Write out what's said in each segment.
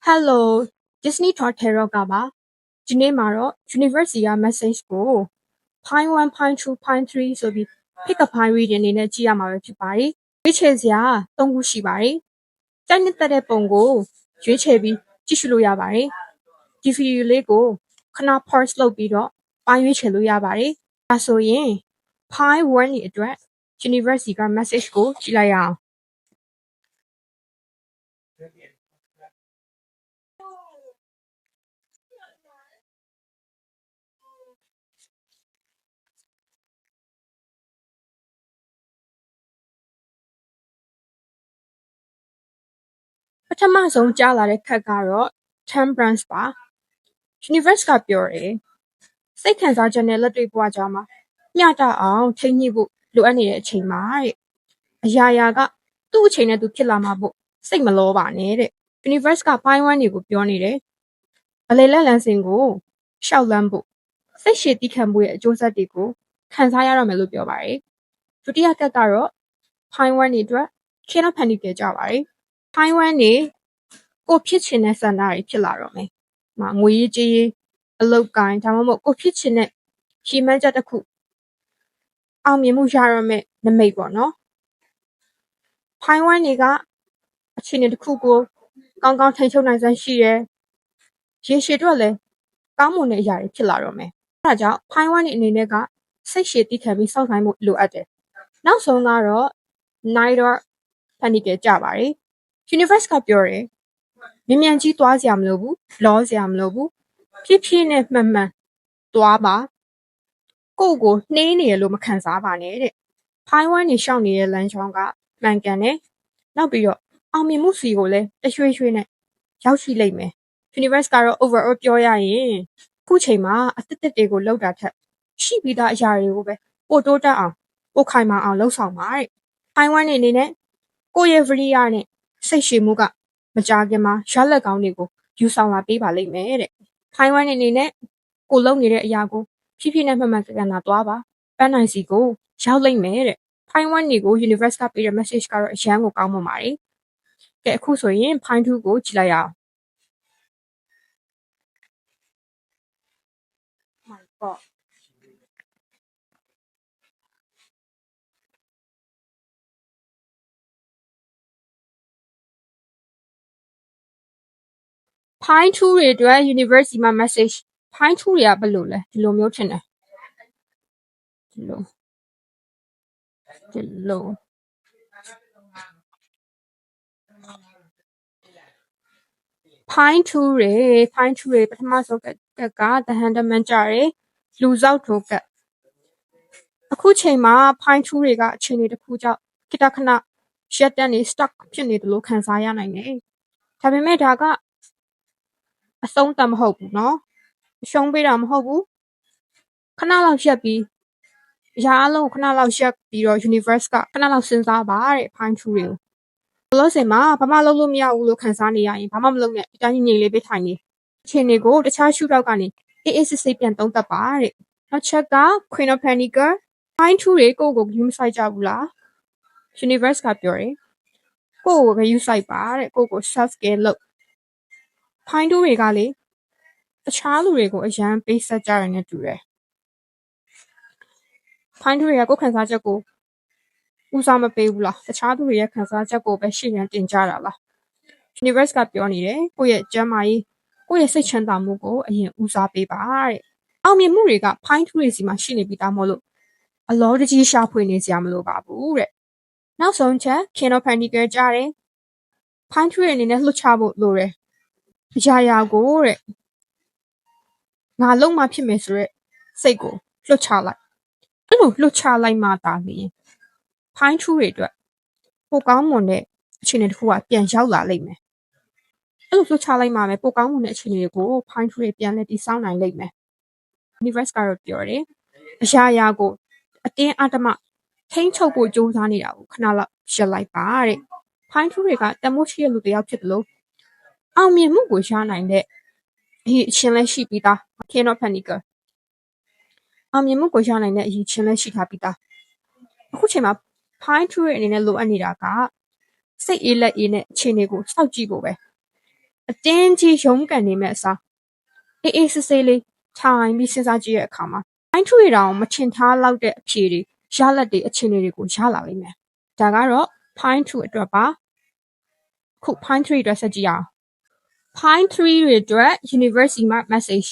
Hello, Disney Talk Hero ကပါဒီနေ့မှာတော့ University က message ကို Pine 1 Pine 2 Pine 3ဆိုပြီး pick a pine reading အနေနဲ့ကြည့်ရမှာပဲဖြစ်ပါတယ်ရွေးချယ်စရာ၃ခုရှိပါတယ်ကြိုက်နှစ်သက်တဲ့ပုံကိုရွေးချယ်ပြီးကြည့်ရှုလို့ရပါတယ်ဒီ video လေးကိုခဏ pause လုပ်ပြီးတော့ပိုင်းရွေးချယ်လို့ရပါတယ်ဒါဆိုရင် Pine 1ရဲ့အတွက် University က message ကိုကြည့်လိုက်ရအောင်ပထမဆုံးကြားလာတဲ့ခက်ကတော့ temperance ပါ universe ကပြောတယ်စိတ်ခံစားချက်နဲ့လက်တွေ့ဘဝကြားမှာမျှတအောင်ထိန်းညှိဖို့လိုအပ်နေတဲ့အချိန်မှာတဲ့အရာရာကသူ့အချိန်နဲ့သူဖြစ်လာမှာဖို့စိတ်မလောပါနဲ့တဲ့ universe ကပိုင်းဝန်းတွေကိုပြောနေတယ်အလေလက်လန်းစင်ကိုရှောက်လန်းဖို့စိတ်ရှည်တီးခံမှုရဲ့အကျိုးဆက်တွေကိုခံစားရတော့မယ်လို့ပြောပါတယ်ဒုတိယကက်ကတော့ပိုင်းဝန်းတွေအတွက်ခင်းတော့ဖန်တီးကြကြပါတယ်ပိုင်းဝန်းတွေကိုဖြစ်ချင်တဲ့ဆန္ဒတွေဖြစ်လာတော့မယ်ငွေရေးကြေးရေးအလုပ်ကိုင်းဒါမှမဟုတ်ကိုဖြစ်ချင်တဲ့ရှီမန်းချက်တစ်ခုအောင်မြင်မှုရရမယ့်နမိတ်ပေါ့နော်ဖိုင်းဝမ်းတွေကအခြေအနေတစ်ခုကိုကောင်းကောင်းထိန်းချုပ်နိုင်စွမ်းရှိတယ်ရေရှည်တော့လည်းကောင်းမွန်တဲ့အရာတွေဖြစ်လာတော့မယ်အဲဒါကြောင့်ဖိုင်းဝမ်းတွေအနေနဲ့ကစိတ်ရှည်တည်ခံပြီးစောင့်ဆိုင်မှုလိုအပ်တယ်နောက်ဆုံးကတော့ night တော့ဖန်တီးကြကြပါတယ် universe ကပြောတယ်မြန်မြန်ကြီးသွားစရာမလိုဘူးလောစရာမလိုဘူးဖြည်းဖြည်းနဲ့မှန်မှန်သွားပါကိုကိုနှေးနေရလို့မခံစားပါနဲ့တဲ့ဖိုင်းဝမ်းနေရှောက်နေတဲ့လမ်းကြောင်းကမှန်ကန်တယ်နောက်ပြီးတော့အောင်မြင်မှုစီကိုလည်းတရွှေ့ရွှေ့နဲ့ရောက်ရှိလိမ့်မယ် universe ကတော့ overall ပြောရရင်ခုချိန်မှာအသစ်တွေကိုလောက်တာထက်ရှိပြီးသားအရာတွေကိုပဲပို့တိုးတက်အောင်ပို့ခိုင်မာအောင်လှုပ်ဆောင်ပါတဲ့ဖိုင်းဝမ်းနေအနေနဲ့ကိုယ့်ရဲ့ video နဲ့စိတ်ရှည်မှုကမကြခင်မှာရလက်ကောင်းတွေကိုယူဆောင်လာပေးပါလိမ့်မယ်တဲ့ဖိုင်းဝမ်းနေအနေနဲ့ကိုလုံနေတဲ့အရာကိုဖြည်းဖြည်းနဲ့မှန်မှန်ကန်ကန်သာသွားပါပန်းနိုင်စီကိုရောက်လိမ့်မယ်တဲ့ဖိုင်းဝမ်းနေကို universe ကပေးတဲ့ message ကတော့အရန်ကိုကောင်းမှပါတယ်ကဲအခုဆိုရင်ဖိုင်း2ကိုကြည့်လိုက်ရအောင် my god Pine 2တွေအတွက် University မှာ message Pine 2တွေကဘယ်လိုလဲဒီလိုမျိုးထင်တယ်ဒီလို Pine 2တွေပထမဆုံးကကတဟန်တမန်ကြတယ်လူစောက်ထိုးကအခုချိန်မှာ Pine 2တွေကအခြေအနေတစ်ခုကြောင့်ခိတခဏရှက်တန်းနေ stuck ဖြစ်နေတယ်လို့ခံစားရနိုင်တယ်ဒါပေမဲ့ဒါကအဆုံးတမဟုတ်ဘူးเนาะရှုံးပေးတာမဟုတ်ဘူးခဏလောက်ရက်ပြီးအရာအလုံးခဏလောက်ရက်ပြီးတော့ universe ကခဏလောက်စဉ်းစားပါတဲ့ Pine 2တွေကိုဘလို့စင်မှာဘာမှလုပ်လို့မရဘူးလို့ခံစားနေရရင်ဘာမှမလုပ်နဲ့အတိုင်းငြိမ်လေးပေးထိုင်နေအခြေအနေကိုတခြားရှုထောက်ကနေအေးအေးဆေးဆေးပြန်သုံးသပ်ပါတဲ့နောက်ချက်က Queen of Pentacles Pine 2တွေကိုယူမဆိုင်ကြဘူးလား universe ကပြောတယ်ကိုပဲယူဆိုင်ပါတဲ့ကို self care လုပ် Pine 2တွေကလေတခြားလူတွေကိုအရန်ပေးဆက်ကြတယ်နဲ့တူတယ် Pine 2တွေကကိုခံစားချက်ကိုဦးစားမပေးဘူးလားတခြားသူတွေရဲ့ခံစားချက်ကိုပဲရှေ့ရန်တင်ကြတာလား universe ကပြောနေတယ်ကိုယ့်ရဲ့ကျမ်းမာရေးကိုယ့်ရဲ့စိတ်ချမ်းသာမှုကိုအရင်ဦးစားပေးပါတဲ့အောင်မြင်မှုတွေက Pine 2တွေစီမှာရှိနေပြီးသားမို့လို့အလောတကြီးရှာဖွေနေစရာမလိုပါဘူးတဲ့နောက်ဆုံးချက် King of Pentacles ကြတယ် Pine 2တွေအနေနဲ့လှုပ်ချဖို့လိုတယ်အရာရာကိုတဲ့ငါလုံးမဖြစ်မယ်ဆိုရက်စိတ်ကိုလှုပ်ချလိုက်အဲ့လိုလှုပ်ချလိုက်မှသာလျှင်Pine 2တွေအတွက်ပိုကောင်းမွန်တဲ့အခြေအနေတစ်ခုကပြန်ရောက်လာလိမ့်မယ်အဲ့လိုလှုပ်ချလိုက်မှပဲပိုကောင်းမွန်တဲ့အခြေအနေတွေကို Pine 2တွေပြန်လဲတည်ဆောက်နိုင်လိမ့်မယ် universe ကတော့ပြောတယ်အရာရာကိုအတင်းအဓမ္မထိန်းချုပ်ဖို့ကြိုးစားနေတာကိုခဏလောက်ရှက်လိုက်ပါတဲ့ Pine 2တွေကတမိုးရှိရလူတယောက်ဖြစ်တယ်လို့အောင်မြင်မှုကိုရနိုင်တဲ့အရေးအချင်းလဲရှိပြီးသား King of Pentacles အောင်မြင်မှုကိုရနိုင်တဲ့အရေးချင်းလဲရှိထားပြီးသားအခုချိန်မှာ Pine 2တွေအနေနဲ့လိုအပ်နေတာကစိတ်အေးလက်အေးနဲ့အခြေအနေကိုစောင့်ကြည့်ဖို့ပဲ အတင်းကြီးရုန်းကန်နေမဲ့အစားအေးအေးဆေးဆေးလေးထိုင်ပြီးစဉ်းစားကြည့်တဲ့အခါမှာ Pine Tree တောင်မထင်ထားလောက်တဲ့အဖြေတွေရလဒ်တွေအခြေအနေတွေကိုရလာလိမ့်မယ်ဒါကတော့ Pine Tree အတွက်ပါခု Pine Tree အတွက်ဆက်ကြည့်အောင် Pine Tree တွေအတွက် University Mark Message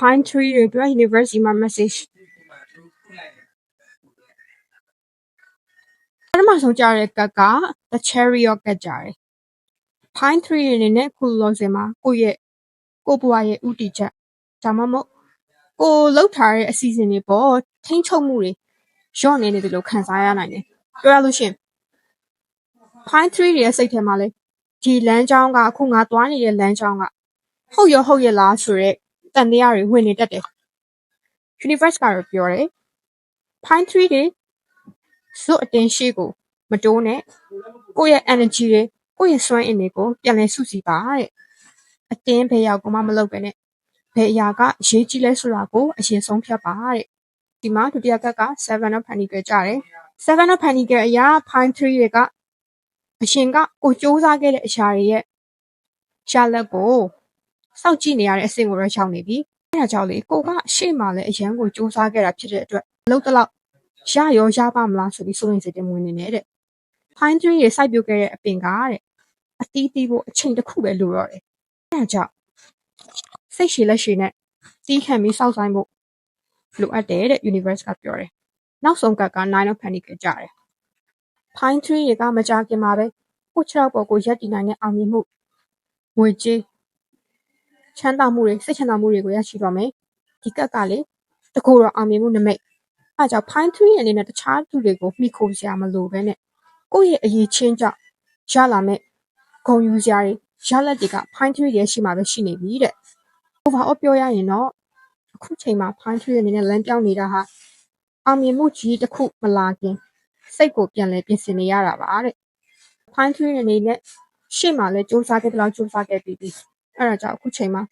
Pine Tree တွေအတွက် University Mark Message ပထမဆုံးကြားတဲ့ကတ်က The Chariot ကတ်ကြတယ် Pine Tree တွေအနေနဲ့ခုလောစင်မှာကိုယ့်ဘဝရဲ့ဥတီချက်ဒါမှမဟုတ်ကိုလောက်ထားတဲ့အစီအစဉ်တွေပေါ်ထိန်းချုပ်မှုတွေလျော့နေတယ်လို့ခံစားရနိုင်တယ်ပြောရလို့ရှိရင် Pine Tree တွေရဲ့စိတ်ထဲမှာလေဒီလမ်းကြောင်းကအခုငါသွားနေတဲ့လမ်းကြောင်းကဟုတ်ရလားဆိုတော့တန်တရားတွေဝင်နေတတ်တယ် Universe ကတော့ပြောတယ် Pine Tree တွေဇွတ်အတင်းရှိကိုမတိုးနဲ့ကိုယ့်ရဲ့ energy တွေကိုယ့်ရဲ့စွမ်းအင်တွေကိုပြန်လည်စုစည်းပါတဲ့အတင်းဘယ်ရောက်မှမလုပ်ပဲနဲ့ဘယ်အရာကအရေးကြီးလဲဆိုတာကိုအရင်ဆုံးဖြတ်ပါတဲ့ဒီမှာဒုတိယကတ်က Seven of Pentacles ကြတယ် Seven of Pentacles အရာ Pine Tree တွေကအရှင်ကကိုစူးစမ်းခဲ့တဲ့အရာတွေရဲ့ရှာလက်ကိုစောင့်ကြည့်နေရတဲ့အဆင့်ကိုတော့ရောက်နေပြီအဲဒါကြောင့်လေကိုကရှေ့မှာလည်းအရန်ကိုစူးစမ်းခဲ့တာဖြစ်တဲ့အတွက်အလုပ်တလောက်ရပါမလားဆိုပြီးစိုးရိမ်စိတ်တွေဝင်နေတယ်တဲ့ Pine Tree တွေစိုက်ပျိုးခဲ့တဲ့အပင်ကတဲ့အတီးတီးဖို့အချိန်တစ်ခုပဲလိုတော့တယ်အဲဒါကြောင့်စိတ်ရှည်လက်ရှည်နဲ့တီးခံပြီးစောင့်ဆိုင်ဖို့လိုအပ်တယ်တဲ့ Universe ကပြောတယ်နောက်ဆုံးကNine of Pentacles ကြတယ် Pine Tree တွေကမကြခင်မှာပဲကိုခြေထောက်ပေါ်ကိုရက်တည်နိုင်တဲ့အောင်မြင်မှုငွေကြေးချမ်းသာမှုတွေစိတ်ချမ်းသာမှုတွေကိုရရှိတော့မယ်ဒီကတ်ကလေတကူတော့အောင်မြင်မှုနမိတ်အဲကြောင့် Pine Tree အနေနဲ့တခြားသူတွေကိုမှီခိုစရာမလိုပဲနဲ့ကိုယ့်ရဲ့အရေးချင်းကြောင့်ရလာမဲ့ဂုဏ်ယူစရာတွေရလက်တွေက Pine Tree ရဲ့ရှိမှာပဲရှိနေပြီတဲ့ overall ပြောရရင်တော့အခုချိန်မှာ Pine Tree အနေနဲ့လမ်းပြောင်းနေတာဟာအောင်မြင်မှုကြီးတစ်ခုမလာခင်စိတ်ကိုပြန်လဲပြင်ဆင်နေရတာပါတဲ့ Pine Tree အနေနဲ့ရှေ့မှာလဲစူးစမ်းခဲ့ပြီးအဲဒါကြောင့်အခုချိန်မှာ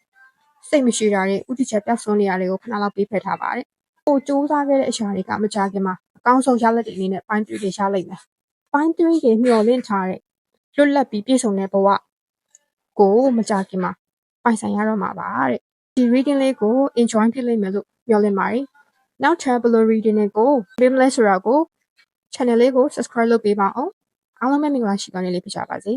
စိတ်မရှိတာတွေဥတီချက်ပြတ်စွန်းနေရတယ်ကိုခဏလောက်ပေးဖယ်ထားပါတယ်ကိုစူးစမ်းခဲ့တဲ့အရာတွေကမကြခင်မှာအကောင်းဆုံးရလက်တွေအနေနဲ့ Pine Tree တွေရလိမ့်မယ် Pine Tree တွေမျှော်လင့်ထားတဲ့လွတ်လပ်ပြီးပြည့်စုံတဲ့ဘဝကိုမကြခင်မှာပိုင်ဆိုင်ရတော့မှာပါတဲ့ဒီ reading လေးကို enjoy ဖြစ်လိမ့်မယ်လို့မျှော်လင့်ပါတယ်နောက်ထပ်ဘယ်လို reading တွေကိုပေးမလဲဆိုတာကို channel လေးကို subscribe လုပ်ပေးပါအောင်အားလုံးပဲမင်္ဂလာရှိပါနေလေးဖြစ်ကြပါစေ